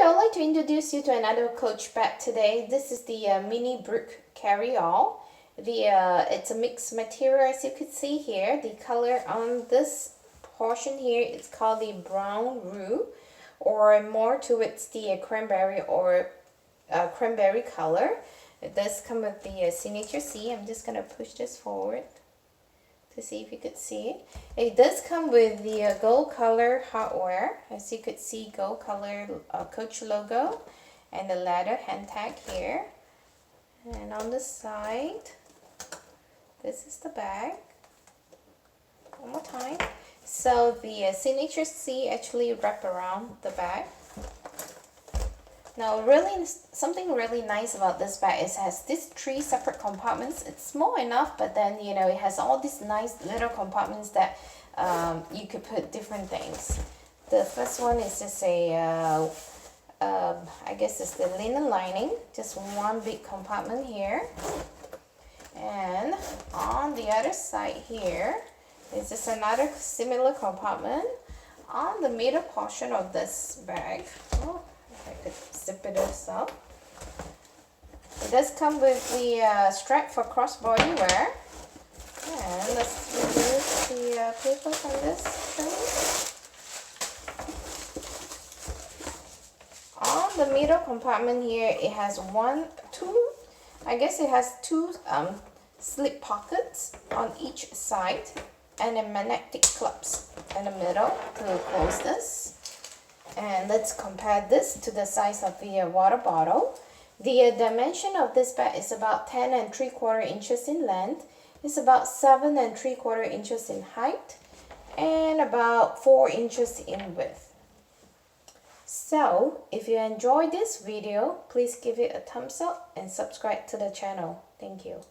I would like to introduce you to another Coach bag today. This is the mini Brooke Carryall. It's a mixed material, as you can see here. The color on this portion here is called the brown roux, or more towards the cranberry or cranberry color. It does come with the signature C. I'm just gonna push this forward to see if you could see it. It does come with the gold color hardware, as you could see, gold color Coach logo and the leather hand tag here. And on the side, this is the bag. One more time. So the signature C actually wrap around the bag. Now, really, something really nice about this bag is it has these 3 separate compartments. It's small enough, but then, you know, it has all these nice little compartments that you could put different things. The first one is just a, I guess it's the linen lining, just one big compartment here. And on the other side here is just another similar compartment on the middle portion of this bag. Oh, I could zip it up. It does come with the strap for crossbody wear. And let's remove the paper from this thing. On the middle compartment here, it has two slip pockets on each side and a magnetic clips in the middle to close this. And let's compare this to the size of the water bottle. The dimension of this bag is about 10 3/4 inches in length. It's about 7 3/4 inches in height and about 4 inches in width. So, if you enjoyed this video, please give it a thumbs up and subscribe to the channel. Thank you.